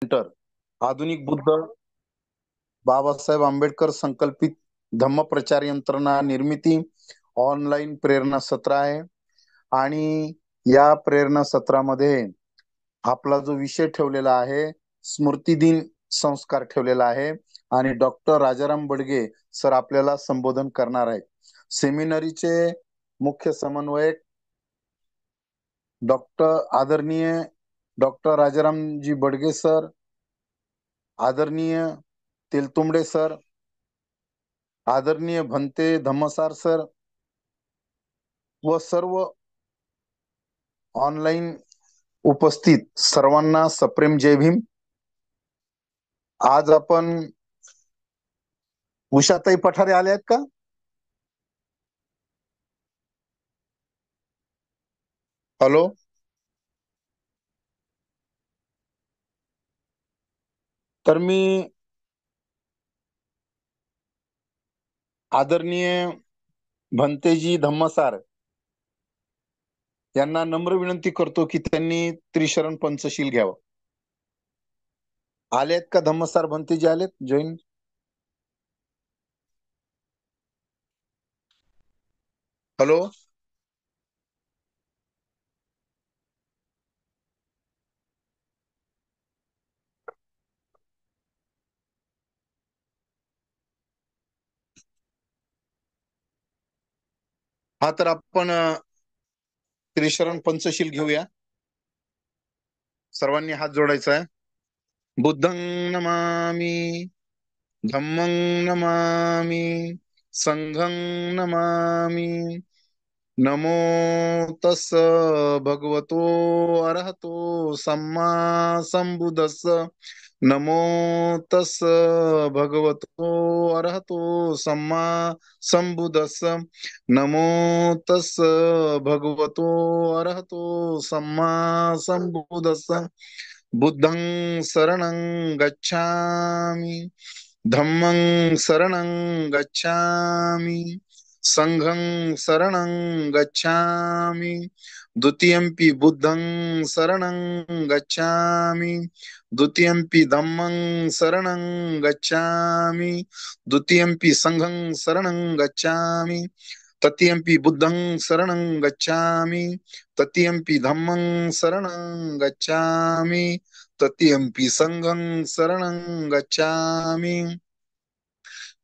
Centre, आधुनिक बुद्ध बाबासाहेब आंबेडकर संकल्पित धम्म प्रचार यंत्रणा निर्मिती ऑनलाईन प्रेरणा सत्र आहे. आणि या प्रेरणा सत्रामध्ये आपला जो विषय ठेवलेला आहे स्मृती दिन संस्कार ठेवलेला आहे. आणि डॉक्टर राजाराम बडगे सर आपल्याला संबोधन करणार आहेत. सेमिनरीचे मुख्य समन्वयक आदरणीय डॉक्टर राजारामजी बडगे सर, आदरणीय तेलतुंबडे सर, आदरणीय भंते धम्मसार सर व सर्व ऑनलाईन उपस्थित सर्वांना सप्रेम जय भीम. आज आपण उषाताई पठारे आल्या आहेत का? हॅलो. तर मी आदरणीय भंतेजी धम्मसार यांना नम्र विनंती करतो की त्यांनी त्रिशरण पंचशील घ्यावं. आलेत का धम्मसार भंतेजी आलेत जॉईन? हॅलो. हा, तर आपण त्रिशरण पंचशील घेऊया. सर्वांनी हात जोडायचा आहे. बुद्धं नमामि, धम्मं नमामि, संघं नमामि. नमो तस् भगवतो अरहतो सम्मा संबुद्धस्स. नमो तस् भगवतो अरहतो सम्मा संबुद्धस्स. नमो तस् भगवतो अरहतो सम्मा संबुद्धस्स. बुद्धं शरणं गच्छामि, धम्मं शरणं गच्छामि, संघं शरणं गच्छामि. द्वितीयंपि बुद्धं शरणं गच्छामि, द्वितीयंपि धम्मं शरणं गच्छामि, द्वितीयंपि संघं शरणं गच्छामि, तृतीयंपि बुद्धं शरणं गच्छामि, तृतीयंपि धम्मं शरणं गच्छामि, तृतीयंपि संघं शरणं गच्छामि.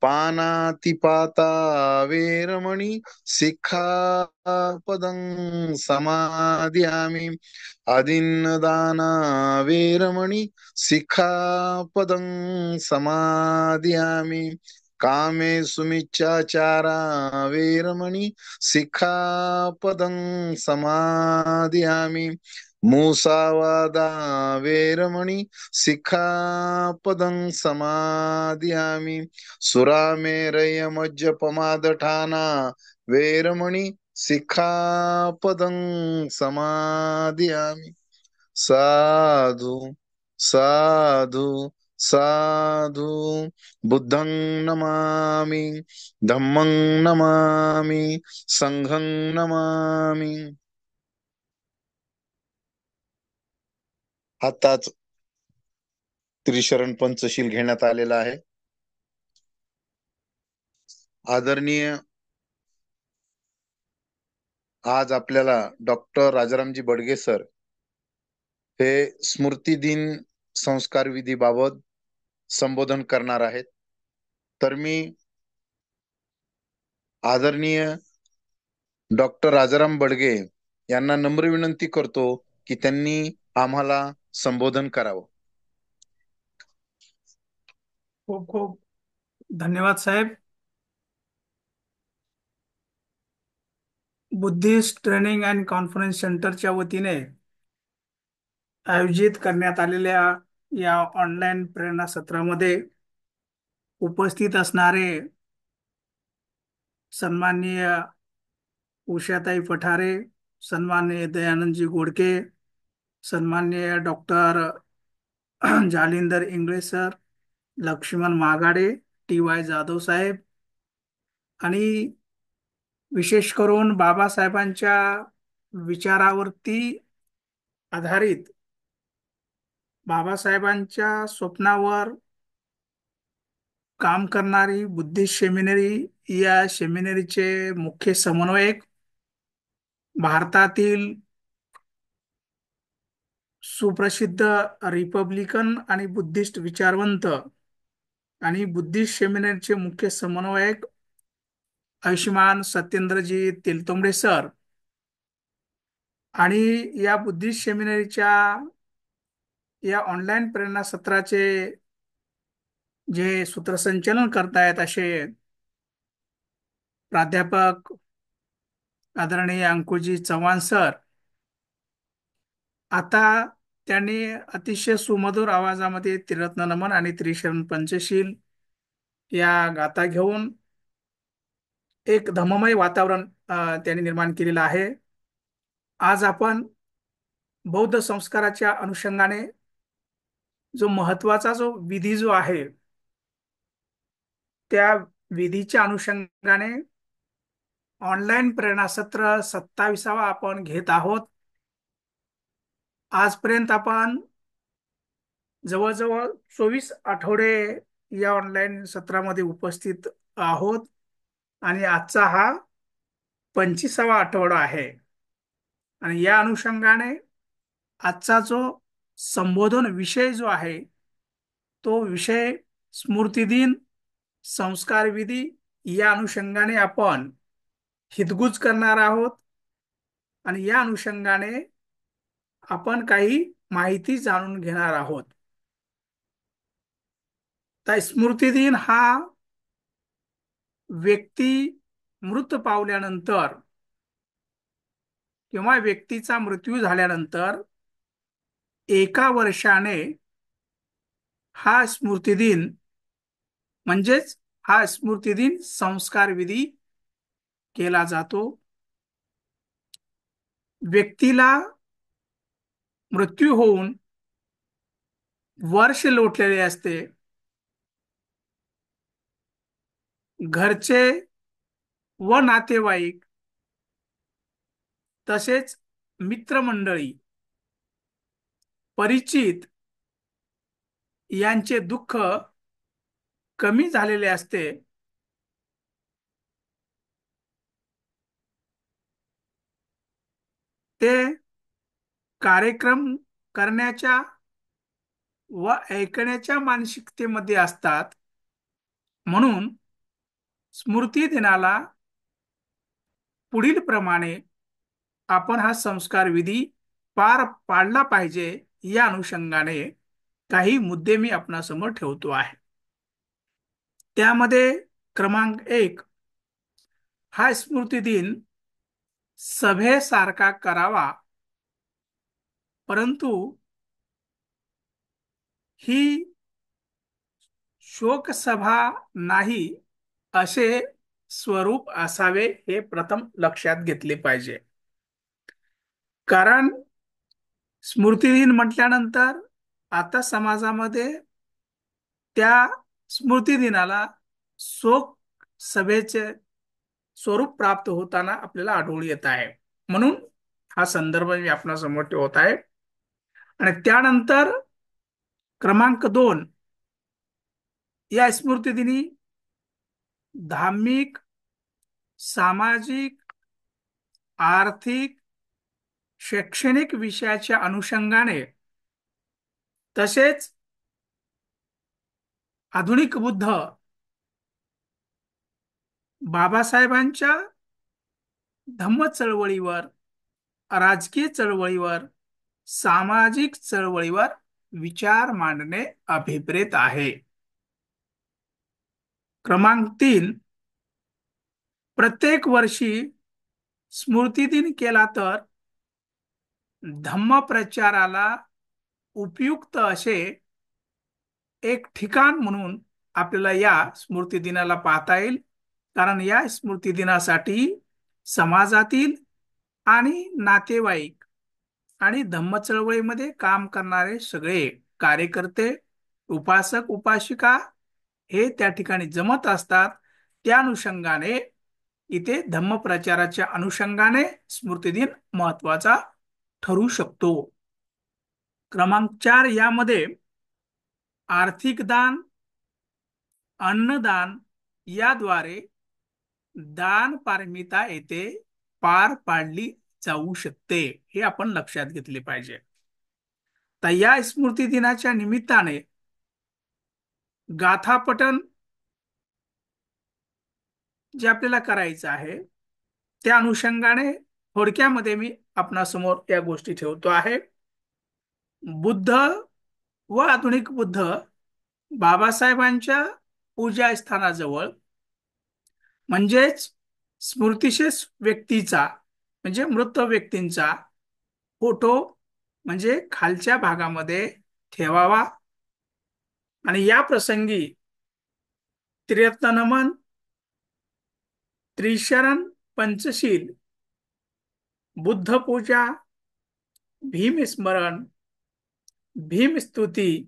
पानातिपाता वेरमणि सिक्खापदं समादियामि. अदिन्नदाना वेरमणि सिक्खापदं समादियामि. कामे सुमिच्छाचारा वेरमणि सिक्खापदं समादियामि. मूसावादा वेरमणि सिक्खापदं समादियामि. सुरामेरय मज्जपमादठाना वेरमणि सिक्खापदं समादियामि. साधु साधु साधु. बुद्धं नमामि, धम्मं नमामि, संघं नमामि. आताच त्रिशरण पंचशील घेण्यात आलेला आहे. आदरणीय आज आपल्याला डॉक्टर राजारामजी बडगे सर हे स्मृती दिन संस्कार विधीबाबत संबोधन करणार आहेत. तर मी आदरणीय डॉक्टर राजाराम बडगे यांना नम्र विनंती करतो की त्यांनी आम्हाला संबोधन करावं. खूप खूप धन्यवाद साहेब. बुद्धिस्ट ट्रेनिंग अँड कॉन्फरन्स सेंटरच्या वतीने आयोजित करण्यात आलेल्या या ऑनलाईन प्रेरणा सत्रामध्ये उपस्थित असणारे सन्माननीय उषाताई पठारे, सन्माननीय दयानंदजी गोडके, सन्माननीय doctor Jalindar Ingale sir, Laxman Magade, TY Jadhav साहेब आणि विशेष करून बाबासाहेबांच्या विचारावरती आधारित बाबासाहेबांच्या स्वप्नावर काम करणारी बुद्धिस्ट सेमिनरी, या सेमिनरीचे मुख्य समन्वयक भारतातील सुप्रसिद्ध रिपब्लिकन आणि बुद्धिस्ट विचारवंत आणि बुद्धिस्ट सेमिनरीचे मुख्य समन्वयक आयुष्यमान सत्येंद्रजी तेलतुंबडे सर, आणि या बुद्धिस्ट सेमिनरीच्या या ऑनलाईन प्रेरणा सत्राचे जे सूत्रसंचालन करतायत असे प्राध्यापक आदरणीय अंकुजी चव्हाण सर, आता त्यांनी अतिशय सुमधुर आवाजामध्ये त्रिरत्न नमन आणि त्रिशरण पंचशील या गाथा घेऊन एक धम्ममय वातावरण त्यांनी निर्माण केलेलं आहे. आज आपण बौद्ध संस्काराच्या अनुषंगाने जो महत्वाचा जो विधी जो आहे, त्या विधीच्या अनुषंगाने ऑनलाईन प्रेरणा सत्र 27वा आपण घेत आहोत. आजपर्यंत आपण जवळजवळ 24 आठवडे या ऑनलाईन सत्रामध्ये उपस्थित आहोत आणि आजचा हा 25वा आठवडा आहे. आणि या अनुषंगाने आजचा जो संबोधन विषय जो आहे, तो विषय स्मृती दिन, संस्कार विधी या अनुषंगाने आपण हितगुज करणार आहोत. आणि या अनुषंगाने आपण काही माहिती जाणून घेणार आहोत. तर स्मृती दिन हा व्यक्ती मृत पावल्यानंतर किंवा व्यक्तीचा मृत्यू झाल्यानंतर 1 वर्षाने हा स्मृती दिन म्हणजेच हा स्मृती दिन संस्कार विधी केला जातो. व्यक्तीला मृत्यू होऊन वर्ष लोटलेले असते. घरचे व नातेवाईक तसेच मित्रमंडळी, परिचित यांचे दुःख कमी झालेले असते. ते कार्यक्रम करण्याच्या व ऐकण्याच्या मानसिकतेमध्ये असतात. म्हणून स्मृती दिनाला पुढील प्रमाणे आपण हा संस्कार विधी पार पाडला पाहिजे, या अनुषंगाने काही मुद्दे मी आपणासमोर ठेवतो आहे. त्यामध्ये क्रमांक 1, हा स्मृती दिन सभेसारखा करावा, परंतु ही शोकसभा नाही असे स्वरूप असावे, हे प्रथम लक्षात घेतले पाहिजे. कारण स्मृती दिन म्हटल्यानंतर आता समाजामध्ये त्या स्मृती दिनाला शोक सभेचे स्वरूप प्राप्त होताना आपल्याला आढळून येत आहे. म्हणून हा संदर्भ मी आपणासमोर ठेवत आहे. आणि त्यानंतर क्रमांक 2, या स्मृती दिनी धार्मिक, सामाजिक, आर्थिक, शैक्षणिक विषयाच्या अनुषंगाने तसेच आधुनिक बुद्ध बाबासाहेबांच्या धम्म चळवळीवर, राजकीय चळवळीवर, सामाजिक चळवळीवर विचार मांडणे अभिप्रेत आहे. क्रमांक 3, प्रत्येक वर्षी स्मृती दिन केला तर धम्म प्रचाराला उपयुक्त असे एक ठिकाण म्हणून आपल्याला या स्मृती दिनाला पाहता येईल. कारण या स्मृती दिनासाठी समाजातील आणि नातेवाईक आणि धम्म चळवळीमध्ये काम करणारे सगळे कार्यकर्ते, उपासक, उपासिका हे त्या ठिकाणी जमत असतात. त्या अनुषंगाने इथे धम्म प्रचाराच्या अनुषंगाने स्मृती दिन महत्वाचा ठरू शकतो. क्रमांक 4 यामध्ये आर्थिक दान, अन्नदान याद्वारे दान पारमिता येथे पार पाडली जाऊ शकते, हे आपण लक्षात घेतले पाहिजे. तर या स्मृती दिनाच्या निमित्ताने गाथापठण जे आपल्याला करायचं आहे त्या अनुषंगाने थोडक्यामध्ये मी आपणासमोर या गोष्टी ठेवतो आहे. बुद्ध व आधुनिक बुद्ध बाबासाहेबांच्या पूजा स्थानाजवळ म्हणजेच स्मृतिशेष व्यक्तीचा म्हणजे मृत व्यक्तींचा फोटो म्हणजे खालच्या भागामध्ये ठेवावा आणि या प्रसंगी त्रिरत्न नमन, त्रिशरण पंचशील, बुद्ध पूजा, भीम स्मरण, भीम स्तुती,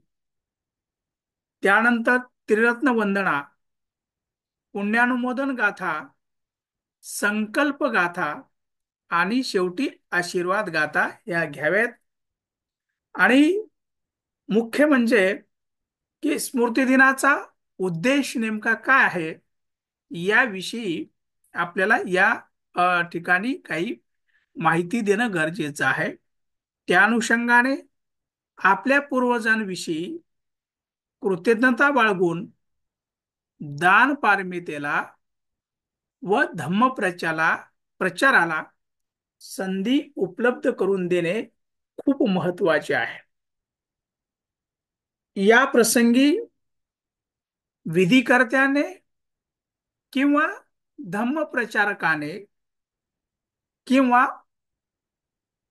त्यानंतर त्रिरत्न वंदना, पुण्यानुमोदन गाथा, संकल्प गाथा आणि शेवटी आशीर्वाद गाथा या घ्याव्यात. आणि मुख्य म्हणजे की स्मृती दिनाचा उद्देश नेमका काय आहे याविषयी आपल्याला या ठिकाणी काही माहिती देणं गरजेचं आहे. त्या अनुषंगाने आपल्या पूर्वजांविषयी कृतज्ञता बाळगून दान पारमितेला व धम्म प्रचाराला संधी उपलब्ध करून देणे खूप महत्वाचे आहे. या प्रसंगी विधिकर्त्याने किंवा धम्म प्रचारकाने किंवा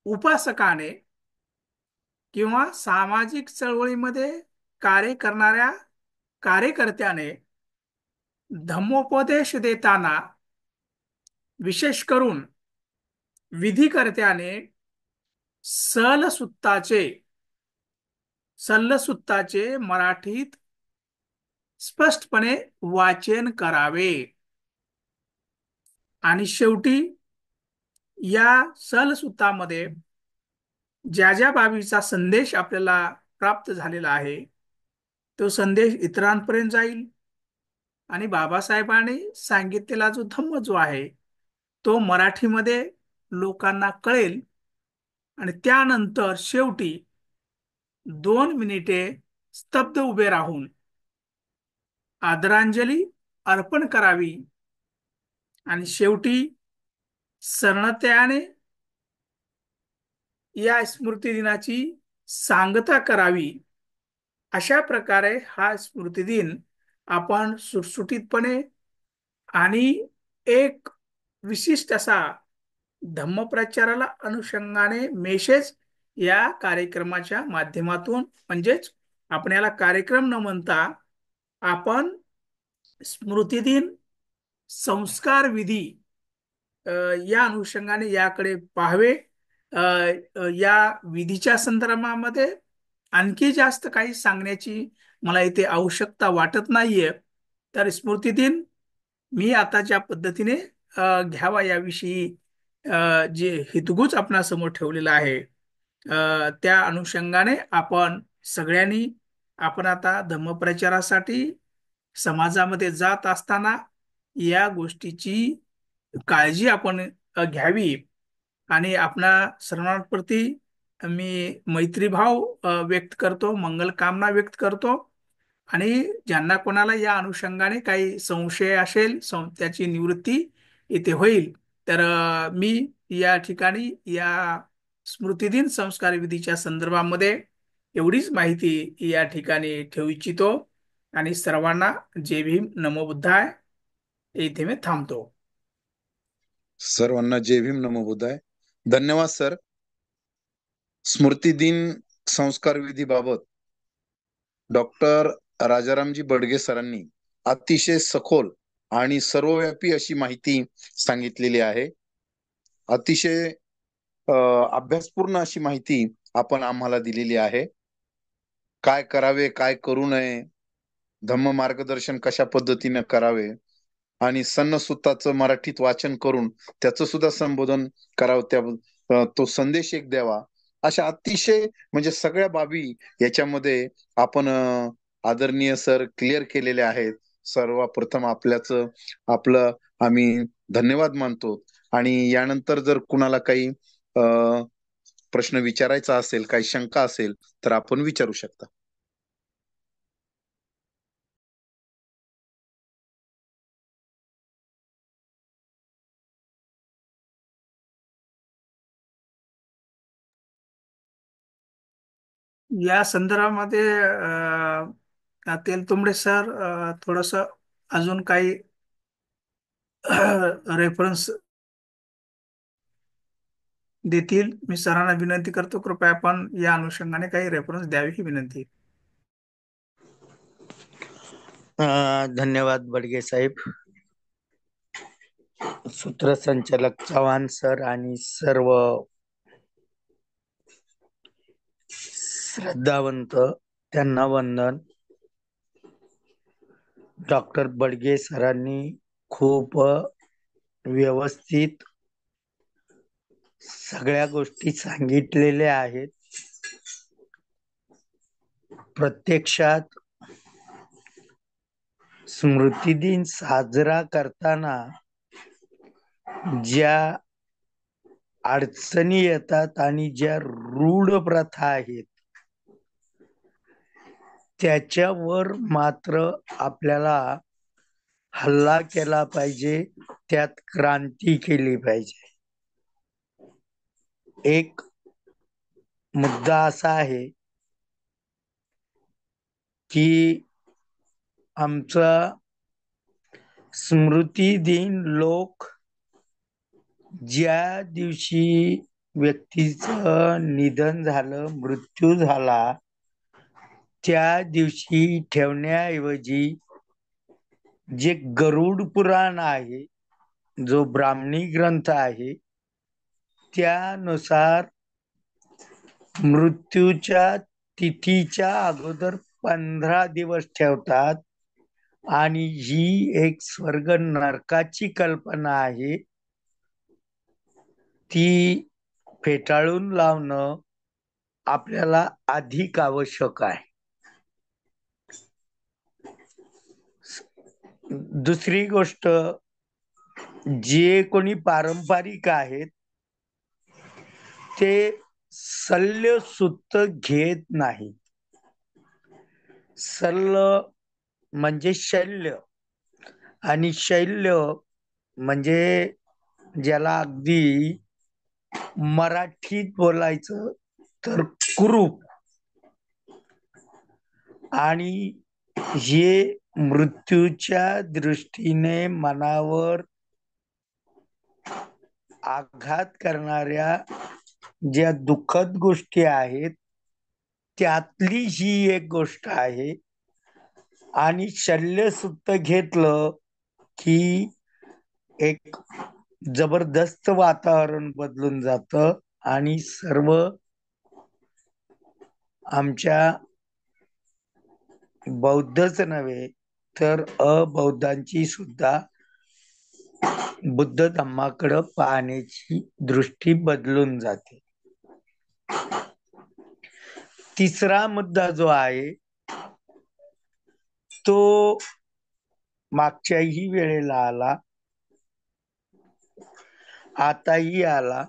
उपासकाने किंवा सामाजिक चळवळीमध्ये कार्य करणाऱ्या कार्यकर्त्याने धम्मोपदेश देताना विशेष करून विधिकर्त्याने सलसुत्ताचे मराठीत स्पष्टपणे वाचन करावे. आणि शेवटी या सलसुत्तामध्ये ज्या ज्या बाबीचा संदेश आपल्याला प्राप्त झालेला आहे तो संदेश इतरांपर्यंत जाईल आणि बाबासाहेबांनी सांगितलेला जो धम्म जो आहे तो मराठीमध्ये लोकांना कळेल. आणि त्यानंतर शेवटी 2 मिनिटे स्तब्ध उभे राहून आदरांजली अर्पण करावी आणि शेवटी सरळतेने या स्मृती दिनाची सांगता करावी. अशा प्रकारे हा स्मृती दिन आपण सुटसुटीतपणे आणि एक विशिष्ट असा धम्मप्रचाराला अनुषंगाने मेसेज या कार्यक्रमाच्या माध्यमातून म्हणजेच आपण याला कार्यक्रम न म्हणता आपण स्मृती दिन संस्कार विधी या अनुषंगाने याकडे पाहावे. या विधीच्या संदर्भामध्ये आणखी जास्त काही सांगण्याची मला इथे आवश्यकता वाटत नाहीये. तर स्मृती दिन मी आता ज्या पद्धतीने घ्यावा याविषयी जे हितगुज आपणासमोर ठेवलेला आहे त्या अनुषंगाने आपण सगळ्यांनी आपण आता धम्मप्रचारासाठी समाजामध्ये जात असताना या गोष्टीची काळजी आपण घ्यावी. आणि आपणा सर्वांप्रती मी मैत्रीभाव व्यक्त करतो, मंगल कामना व्यक्त करतो. आणि ज्यांना कोणाला या अनुषंगाने काही संशय असेल त्याची निवृत्ती इथे होईल. तर मी या ठिकाणी या स्मृतिदिन संस्कार विधीच्या संदर्भामध्ये एवढीच माहिती या ठिकाणी ठेवू इच्छितो. आणि सर्वांना जय भीम, नमो बुद्धाय. इथे मी थांबतो. सर्वांना जय भीम, नमो बुद्धाय. धन्यवाद सर. स्मृती दिन संस्कार विधी बाबत डॉक्टर राजारामजी बडगे सरांनी अतिशय सखोल आणि सर्वव्यापी अशी माहिती सांगितलेली आहे. अतिशय अभ्यासपूर्ण अशी माहिती आपण आम्हाला दिलेली आहे. काय करावे, काय करू नये, धम्म मार्गदर्शन कशा पद्धतीने करावे आणि सन्नसुत्ताचं मराठीत वाचन करून त्याचं सुद्धा संबोधन करावं, त्या तो संदेश एक द्यावा. अशा अतिशय म्हणजे सगळ्या बाबी याच्यामध्ये आपण आदरणीय सर क्लिअर केलेले आहेत. सर्वप्रथम आपलं आम्ही धन्यवाद मानतो. आणि यानंतर जर कुणाला काही प्रश्न विचारायचा असेल, काही शंका असेल, तर आपण विचारू शकता. या संदर्भामध्ये तेलतुंबडे सर थोडस अजून काही रेफरन्स देतील. मी सरांना विनंती करतो, कृपया आपण या अनुषंगाने काही रेफरन्स द्यावी ही विनंती. धन्यवाद बडगे साहेब, सूत्रसंचालक चव्हाण सर आणि सर्व श्रद्धावंत त्यांना वंदन. डॉक्टर बडगे सरांनी खूप व्यवस्थित सगळ्या गोष्टी सांगितलेल्या आहेत. प्रत्यक्षात स्मृती दिन साजरा करताना ज्या अडचणी येतात आणि ज्या रूढ प्रथा आहेत त्याच्यावर मात्र आपल्याला हल्ला केला पाहिजे, त्यात क्रांती केली पाहिजे. एक मुद्दा असा आहे की आमचा स्मृती दिन लोक ज्या दिवशी व्यक्तीचं निधन झालं, मृत्यू झाला, त्या दिवशी ठेवण्याऐवजी जे गरुड पुराण आहे, जो ब्राह्मणी ग्रंथ आहे, त्यानुसार मृत्यूच्या तिथीच्या अगोदर 15 दिवस ठेवतात. आणि ही एक स्वर्ग नरकाची कल्पना आहे, ती फेटाळून लावणं आपल्याला अधिक आवश्यक आहे. दुसरी गोष्ट, जे कोणी पारंपरिक आहेत ते सल्य सुत्त घेत नाही. सल्ल म्हणजे शल्य आणि शैल्य म्हणजे ज्याला अगदी मराठीत बोलायचं तर कुरूप. आणि हे मृत्यूच्या दृष्टीने मनावर आघात करणाऱ्या ज्या दुःखद गोष्टी आहेत त्यातली ही एक गोष्ट आहे. आणि शल्यसूक्त घेतलं की एक जबरदस्त वातावरण बदलून जातं आणि सर्व आमच्या बौद्धच नव्हे तर अबौद्धांची सुद्धा बुद्ध धम्माकडे पाहण्याची दृष्टी बदलून जाते. तिसरा मुद्दा जो आहे तो मागच्याही वेळेला आला, आताही आला,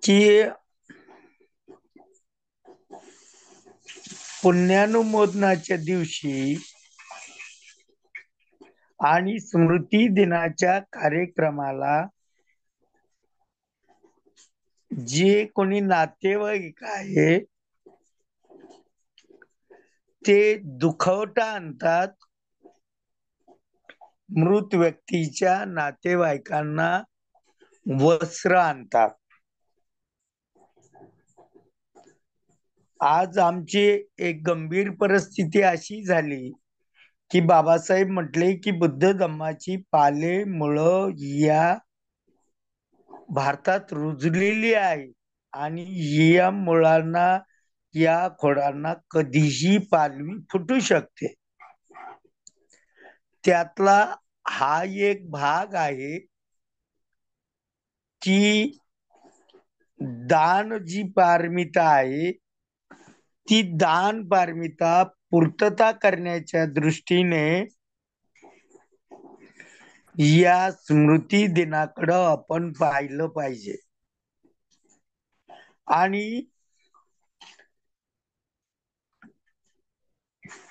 की पुण्यानुमोदनाच्या दिवशी आणि स्मृती दिनाच्या कार्यक्रमाला जे कोणी नातेवाईक आहे ते दुखवटा आणतात, मृत व्यक्तीच्या नातेवाईकांना वस्त्र आणतात. आज आमची एक गंभीर परिस्थिती अशी झाली की बाबासाहेब म्हटले की बुद्ध धम्माची पाले मुळं या भारतात रुजलेली आहे आणि या मुळांना, या खोडांना कधीही पालवी फुटू शकते. त्यातला हा एक भाग आहे की दान जी पारमिता आहे ती दान पारमिता पूर्तता करण्याच्या दृष्टीने या स्मृती दिनाकडं आपण पाहिलं पाहिजे. आणि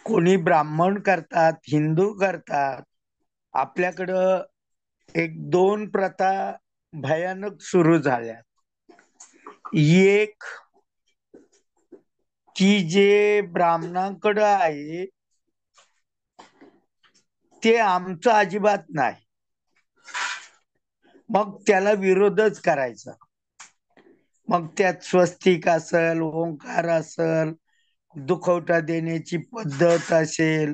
कोणी ब्राह्मण करतात, हिंदू करतात. आपल्याकडं एक दोन प्रथा भयानक सुरू झाल्या. एक की जे ब्राह्मणांकडं आहे ते आमचं अजिबात नाही, मग त्याला विरोधच करायचा. मग त्यात स्वस्तिक असेल, ओंकार असेल, दुखवटा देण्याची पद्धत असेल,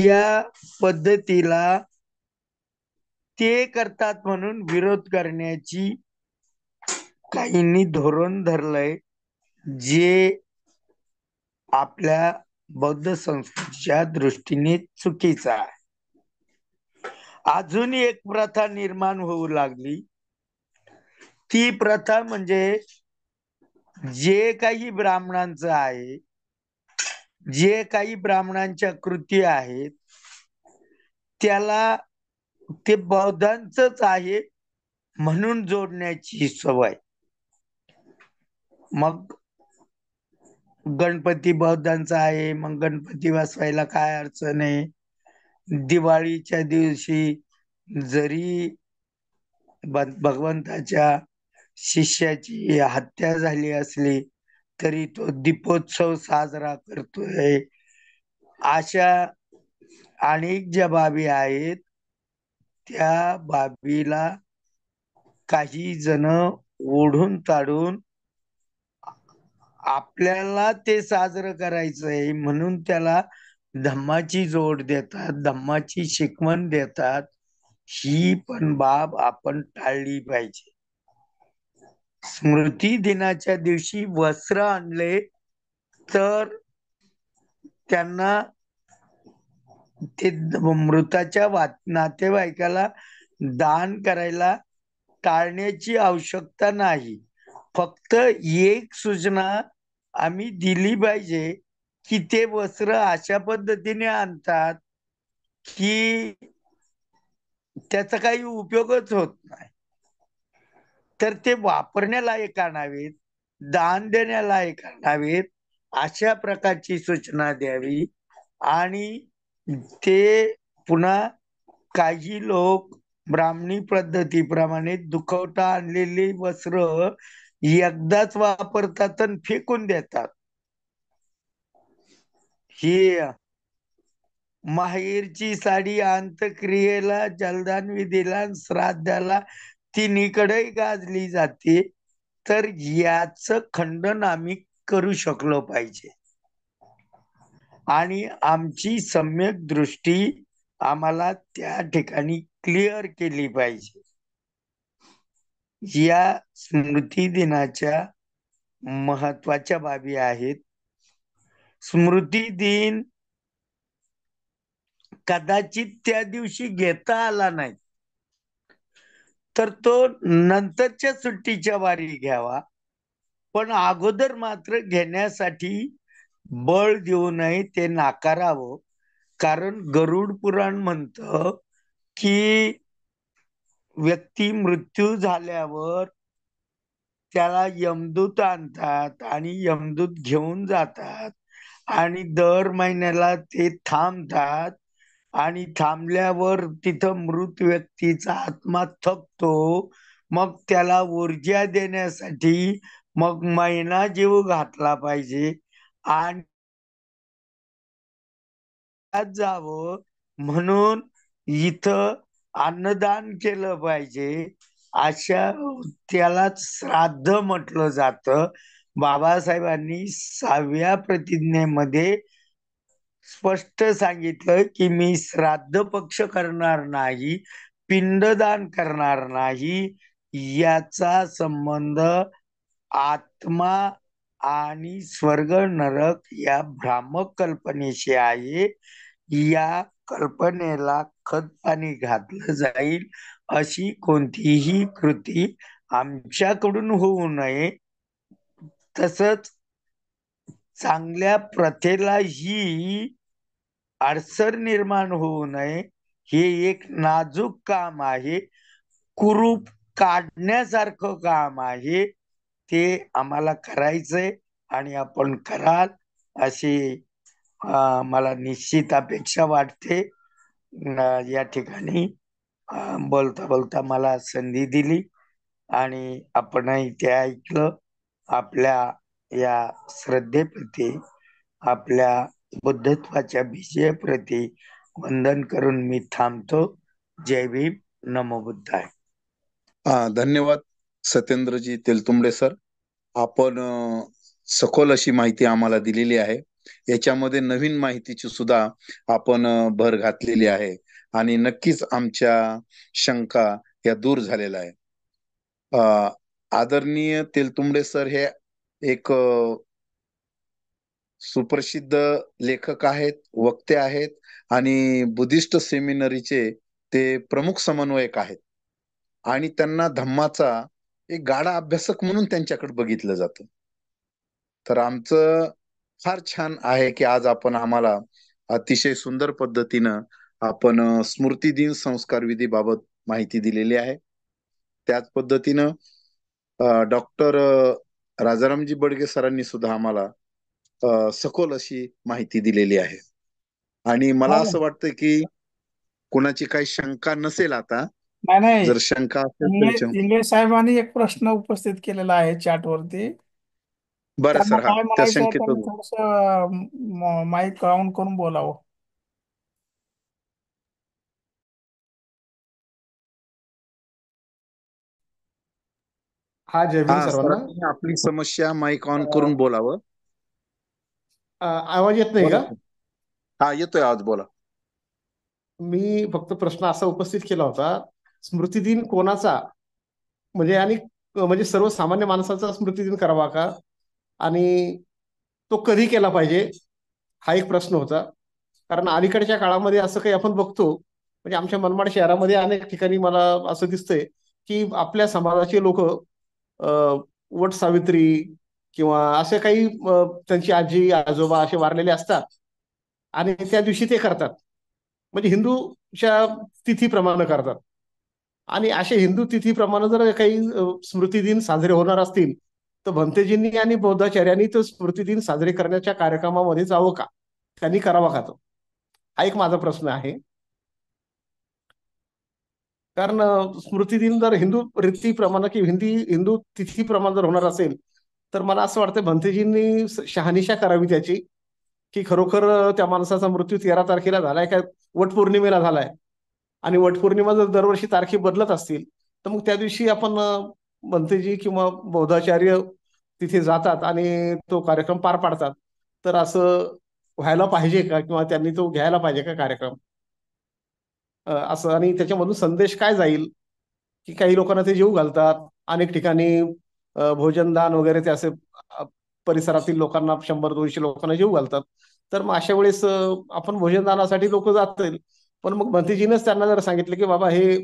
या पद्धतीला ते करतात म्हणून विरोध करण्याची काहींनी धोरण धरलंय, जे आपल्या बौद्ध संस्कृतीच्या दृष्टीने चुकीचं आहे. अजून एक प्रथा निर्माण होऊ लागली. ती प्रथा म्हणजे जे काही ब्राह्मणांचं आहे, जे काही ब्राह्मणांच्या कृती आहेत त्याला ते बौद्धांचंच आहे म्हणून जोडण्याची सवय. मग गणपती बौद्धांचा आहे, मग गणपती बसवायला काय अडचण आहे. दिवाळीच्या दिवशी जरी भगवंताच्या शिष्याची हत्या झाली असली तरी तो दीपोत्सव साजरा करतोय. अशा अनेक ज्या बाबी आहेत त्या बाबीला काही जण ओढून ताडून आपल्याला ते साजरं करायचंय म्हणून त्याला धम्माची जोड देतात, धम्माची शिकवण देतात. ही पण बाब आपण टाळली पाहिजे. स्मृती दिनाच्या दिवशी वस्त्र आणले तर त्यांना ते मृताच्या नातेवाईकाला दान करायला टाळण्याची आवश्यकता नाही. फक्त एक सूचना आम्ही दिली पाहिजे की ते वस्त्र अशा पद्धतीने आणतात की त्याचा काही उपयोगच होत नाही. तर ते वापरण्यालायक आणावेत, दान देण्यालायक आणावेत, अशा प्रकारची सूचना द्यावी. आणि ते पुन्हा काही लोक ब्राह्मणी पद्धतीप्रमाणे दुखवटा आणलेली वस्त्र एकदाच वापरतात आणि फेकून देतात. ही माहेरची साडी अंत्यक्रियेला, जलदान विधीला, श्राद्धाला तिन्हीकडे गाजली जाते. तर याचं खंडन आम्ही करू शकलो पाहिजे आणि आमची सम्यक दृष्टी आम्हाला त्या ठिकाणी क्लिअर केली पाहिजे. या स्मृती दिनाच्या महत्वाच्या बाबी आहेत. स्मृती दिन कदाचित त्या दिवशी घेता आला नाही तर तो नंतरच्या सुट्टीच्या वारी घ्यावा, पण अगोदर मात्र घेण्यासाठी बळ देऊ नये, ते नाकारावं. कारण गरुड पुराण म्हणतं की व्यक्ती मृत्यू झाल्यावर त्याला यमदूत आणतात आणि यमदूत घेऊन जातात आणि दर महिन्याला ते थांबतात आणि थांबल्यावर तिथं मृत व्यक्तीचा आत्मा थकतो. मग त्याला ऊर्जा देण्यासाठी मग महिना जीव घातला पाहिजे आणि जावं म्हणून इथं अन्नदान केलं पाहिजे. अशा त्यालाच श्राद्ध म्हटलं जातं. बाबासाहेबांनी 6व्या प्रतिज्ञेमध्ये स्पष्ट सांगितलं की मी श्राद्ध पक्ष करणार नाही, पिंडदान करणार नाही. याचा संबंध आत्मा आणि स्वर्ग नरक या भ्रामक कल्पनेशी आहे. या कल्पनेला खतपाणी घातलं जाईल अशी कोणतीही कृती आमच्याकडून होऊ नये, तसंच चांगल्या प्रथेला ही अडसर निर्माण होऊ नये, हे एक नाजूक काम आहे, कुरूप काढण्यासारखं काम आहे. ते आम्हाला करायचंय आणि आपण कराल अशी मला निश्चित अपेक्षा वाटते. या ठिकाणी बोलता बोलता मला संधी दिली आणि आपणही ते ऐकलं. आपल्या या श्रद्धेप्रती, आपल्या बुद्धत्वाच्या विजयाप्रती वंदन करून मी थांबतो. जय भीम, नमो बुद्धाय. धन्यवाद सत्येंद्रजी तेलतुंबडे सर. आपण सखोल अशी माहिती आम्हाला दिलेली आहे. याच्यामध्ये नवीन माहितीची सुद्धा आपण भर घातलेली आहे आणि नक्कीच आमच्या शंका या दूर झालेल्या आहे. आदरणीय तेलतुंबडे सर हे एक सुप्रसिद्ध लेखक आहेत, वक्ते आहेत आणि बुद्धिस्ट सेमिनरीचे ते प्रमुख समन्वयक आहेत आणि त्यांना धम्माचा एक गाढा अभ्यासक म्हणून त्यांच्याकडे बघितलं जातं. तर आमचं फार छान आहे की आज आपण आम्हाला अतिशय सुंदर पद्धतीनं आपण स्मृती दिन संस्कार विधीबाबत माहिती दिलेली आहे. त्याच पद्धतीनं डॉक्टर राजारामजी बडगे सरांनी सुद्धा आम्हाला सखोल अशी माहिती दिलेली आहे आणि मला असं वाटतं की कोणाची काही शंका नसेल आता. नाही नाही, जर शंका असेल तर इंगळे साहेबांनी एक प्रश्न उपस्थित केलेला आहे चॅट वरती. बरं त्यांना सर, हा काय त्या म्हणायचं आहे, शंकेत त्यांनी थोडस माईक ऑन करून बोलावं. हा, जय भीम हा सर्वांना. सरांनी आपली समस्या माईक ऑन अ, करून बोलावं. आवाज येत नाही बोला का? सर. हा येतोय आवाज, बोला. मी फक्त प्रश्न असा उपस्थित केला होता, स्मृतिदिन कोणाचा, म्हणजे आणि म्हणजे सर्वसामान्य माणसाचा स्मृतिदिन करावा का, आणि तो कधी केला पाहिजे, हा एक प्रश्न होता. कारण अलीकडच्या काळामध्ये असं काही आपण बघतो, म्हणजे आमच्या मनमाड शहरामध्ये अनेक ठिकाणी मला असं दिसतंय की आपल्या समाजाचे लोक वट सावित्री किंवा असे काही त्यांची आजी आजोबा असे वारलेले असतात आणि त्या दिवशी ते करतात, म्हणजे हिंदूच्या तिथीप्रमाणे करतात. आणि असे हिंदू तिथीप्रमाणे जर काही स्मृतिदिन साजरे होणार असतील, तर भंतेजींनी आणि बौद्धाचार्यांनी तो स्मृतिदिन साजरे करण्याच्या कार्यक्रमामध्ये जावं का, त्यांनी करावा का तो, हा एक माझा प्रश्न आहे. कारण स्मृतिदिन जर हिंदू रीतीप्रमाणे की हिंदू तिथीप्रमाणे जर होणार असेल, तर मला असं वाटतं भंतेजींनी शहानिशा करावी त्याची, की खरोखर त्या माणसाचा मृत्यू 13 तारखेला झालाय का वटपौर्णिमेला झालाय. आणि वटपौर्णिमा जर दरवर्षी तारखे बदलत असतील, तर मग त्या दिवशी आपण भंतेजी किंवा बौद्धाचार्य तिथे जातात आणि तो कार्यक्रम पार पाडतात. तर असं व्हायला पाहिजे का, किंवा त्यांनी तो घ्यायला पाहिजे का कार्यक्रम, असं. आणि त्याच्यामधून संदेश काय जाईल, की काही लोकांना ते जेवू घालतात, अनेक ठिकाणी भोजनदान वगैरे ते असे परिसरातील लोकांना 100-200 लोकांना जेवू घालतात. तर मग अशा वेळेस आपण भोजनदानासाठी लोक जातील, पण मग भंतेजीनंच त्यांना जर सांगितलं की बाबा हे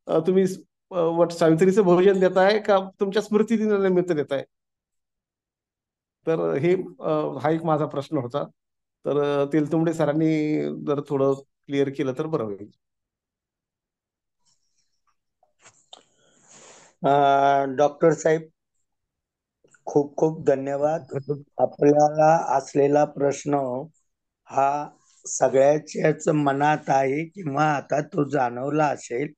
तुम्ही वट सावित्रीचं भोजन देताय का तुमच्या स्मृतिदिनानिमित्त देताय, तर हे हा एक माझा प्रश्न होता. तर तेलतुंबडे सरांनी जर थोडं क्लिअर केलं तर बरं होईल. डॉक्टर साहेब, खूप खूप धन्यवाद. आपल्याला असलेला प्रश्न हा सगळ्याच्याच मनात आहे किंवा आता तो जाणवला असेल.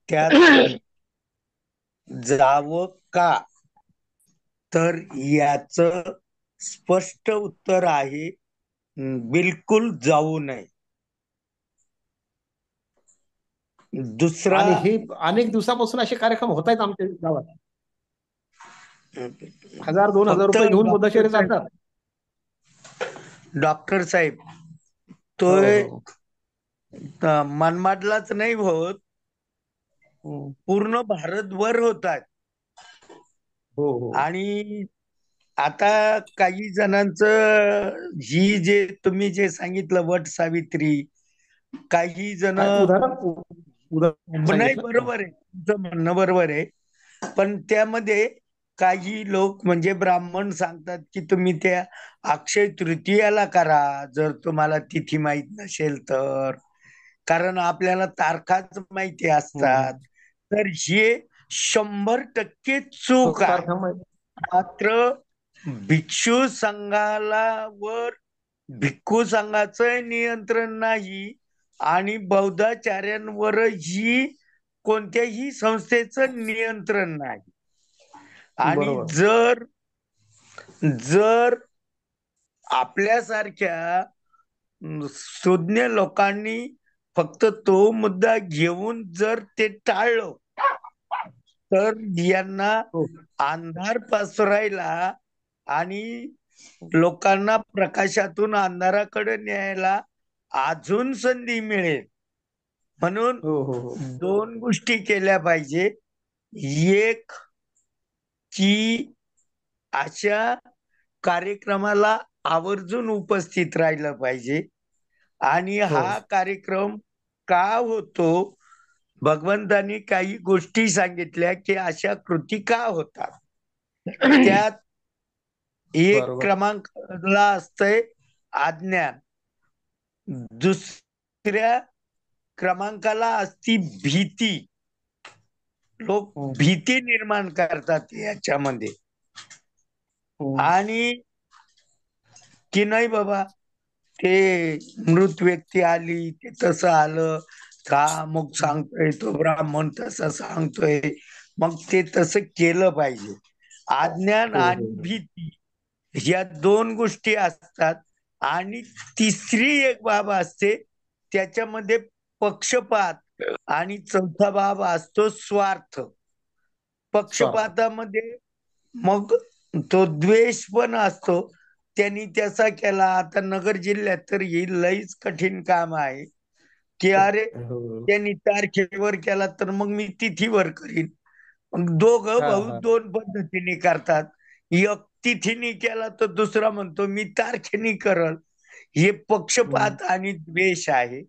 त्यात जावं का, तर याच स्पष्ट उत्तर आहे, बिलकुल जाऊ नये. दुसरा, आणि हे अनेक दिवसापासून असे कार्यक्रम होत आहेत आमच्या गावात. 1000-2000 फक्त रुपये घेऊन डॉक्टर बुद्धाचार्य साहेब, जातात. डॉक्टर साहेब, तो हो हो मनमाडलाच नाही होत, हो पूर्ण भारतभर होतात. हो हो. आणि आता काही जणांचं ही जे तुम्ही जे सांगितलं वट सावित्री, काही जण काय उदाहरण उदाहरण नाही, सांगितलं. बरोबर आहे, तुमचं म्हणणं बरोबर आहे. पण त्यामध्ये काही लोक म्हणजे ब्राह्मण सांगतात की तुम्ही त्या अक्षय तृतीयाला करा, जर तुम्हाला तिथी माहित नसेल तर. कारण आपल्याला तारखाच माहिती असतात. तर हे 100% चूक आहे. तारखा माहित. मात्र भिक्षू संघाला वर भिक्खू संघाचं नियंत्रण नाही आणि बौद्धाचार्यांवरही कोणत्याही संस्थेचं नियंत्रण नाही. आणि बरोबर. जर जर आपल्यासारख्या सुज्ञ लोकांनी फक्त तो मुद्दा घेऊन जर ते टाळलं तर यांना हो. अंधार पसरायला आणि लोकांना प्रकाशातून अंधाराकडे न्यायला अजून संधी मिळेल. म्हणून हो हो हो 2 गोष्टी केल्या पाहिजे. एक की अशा कार्यक्रमाला आवर्जून उपस्थित राहिलं पाहिजे. आणि हो. हा कार्यक्रम का होतो, भगवंतांनी काही गोष्टी सांगितल्या की अशा कृती का होतात. त्यात एक बरोबर. क्रमांकला असतंय अज्ञान, दुसऱ्या क्रमांकाला असती भीती. लोक हम्म. भीती निर्माण करतात याच्यामध्ये. हम्म. आणि की नाही बाबा ते मृत व्यक्ती आली, ते तसं आलं, का मग सांगतोय तो ब्राह्मण तसं सांगतोय, मग ते तसं केलं पाहिजे. अज्ञान हो हो आणि हो. भीती या 2 गोष्टी असतात. आणि तिसरी एक बाब असते त्याच्यामध्ये पक्षपात. आणि चौथा बाब असतो स्वार्थ. स्वार्थ. पक्षपातामध्ये मग तो द्वेष पण असतो. त्यांनी त्याचा केला. आता नगर जिल्ह्यात तर ही लईच कठीण काम आहे की अरे हो. त्यांनी तारखेवर केला तर मग मी तिथीवर करीन. मग दोघं हा भाऊ हा 2 पद्धतीने करतात. एक तिथीने केला तर दुसरा म्हणतो मी तारखेने करल. हे हम्म. पक्षपात आणि द्वेष आहे.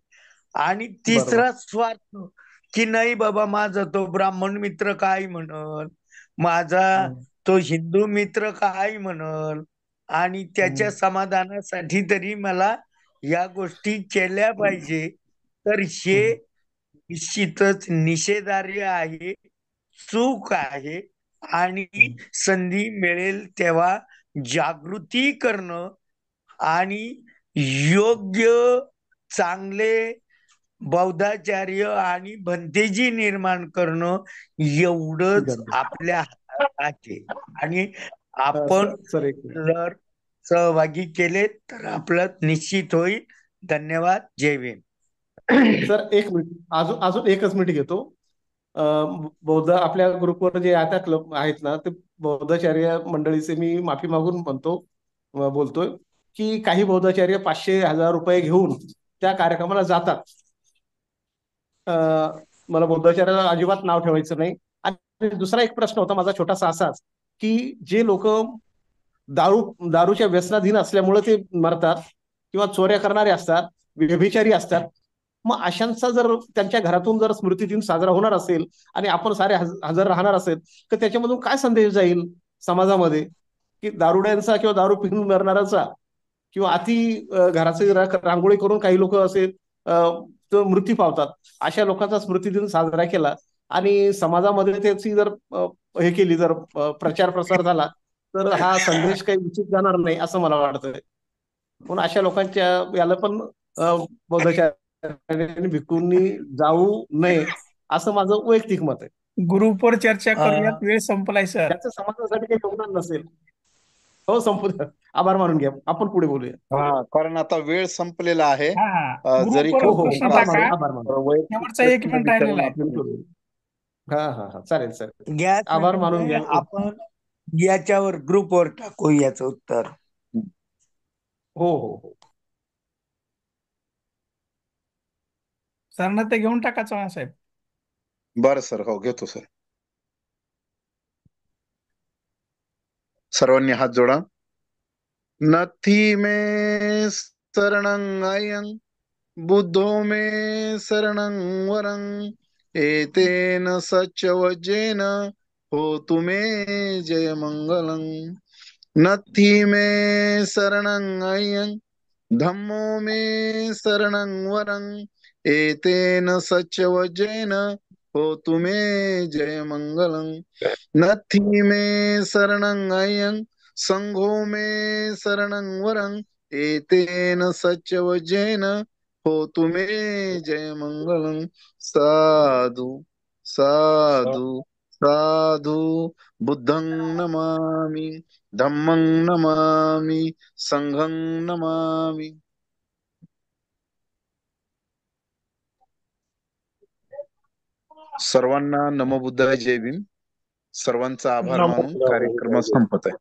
आणि बरोबर. तिसरा स्वार्थ की नाही बाबा माझा तो ब्राह्मण मित्र काय म्हणल, माझा हम्म. तो हिंदू मित्र काय म्हणल, आणि त्याच्या हम्म. समाधानासाठी तरी मला या गोष्टी केल्या पाहिजे. तर हे हम्म. निश्चितच निषेधार्ह आहे, चूक आहे. आणि हम्म. संधी मिळेल तेव्हा जागृती करणं आणि योग्य चांगले बौद्धाचार्य आणि भंतेजी निर्माण करणं एवढंच गरजेचं. आपल्या हातात आहे. आणि आपण सर एक मिनिट. जर सहभागी केले तर आपलं निश्चित होईल. धन्यवाद. जय भीम. सर एक मिनिट, अजून अजून एकच मिनिट घेतो. बौद्ध आपल्या ग्रुपवर जे आता क्लब आहेत ना, ते बौद्धाचार्य मंडळीचे मी माफी मागून म्हणतो, बोलतोय की काही बौद्धाचार्य 500,000 रुपये घेऊन त्या कार्यक्रमाला जातात. मला बौद्धाचार्याला अजिबात नाव ठेवायचं नाही. आणि दुसरा एक प्रश्न होता माझा छोटासा असाच, की जे लोक दारूच्या व्यसनाधीन असल्यामुळे ते मरतात किंवा चोऱ्या करणारे असतात, व्यभिचारी असतात, मग अशांचा जर त्यांच्या घरातून जर स्मृतिदिन साजरा होणार असेल आणि आपण सारे हजर राहणार असेल, तर त्याच्यामधून काय संदेश जाईल समाजामध्ये, की दारुड्यांचा किंवा दारू पिऊन मरणाऱ्याचा किंवा घराची रांगोळी करून काही लोक असे तो मृत्यू पावतात, अशा लोकांचा स्मृतिदिन साजरा केला आणि समाजामध्ये त्याची जर हे केली, जर प्रचार प्रसार झाला, तर हा संदेश काही उचित जाणार नाही असं मला वाटतंय. म्हणून अशा लोकांच्या याला पण बौद्धाचार्यांनी भिक्खूंनी जाऊ नये असं माझं वैयक्तिक मत आहे. ग्रुपवर चर्चा अं, करूयात, वेळ संपलाय सर. त्याचं समाजासाठी काही योगदान नसेल. हो, संपू द्या. आभार मानून घ्या, आपण पुढे बोलूया. हा, कारण आता वेळ संपलेला आहे. हा हा, जरी ग्रुपवर हो हो, प्रश्न आभार टाका. मानून आभार मानून. वैयक्तिक शेवटचा 1 प्रश्न मिनिट राहिलेला विचारून आहे. आपण हा हा हा, चालेल चालेल. गॅस आभार मानून घ्या. आपण याच्यावर ग्रुपवर टाकू याचं उत्तर. हो हो हो. सरांना ते घेऊन टाका चव्हाण साहेब. बरं सर, हो घेतो सर. सर्वांनी हात जोडा. नथी मे शरणं अयं बुद्धो मे शरणं वरं एतेन सच्चवजेन होतु मे जयमङ्गलम्। नत्थि मे शरणं अयं धम्मो मे शरणं वरं। एतेन सच्चवजेन होतु मे जयमङ्गलम्। नत्थि मे शरणं अयं संघो मे शरणं वरं। एतेन सच्चवजेन होतु मे जयमङ्गलम्। साधु साधु साधु। बुद्धं नमामि, धम्मं नमामि, संघं नमामि। सर्वांना नमोबुद्धाय, जय भीम. सर्वांचा आभार नमो मानून कार्यक्रम बुद्धाय. संपत आहे.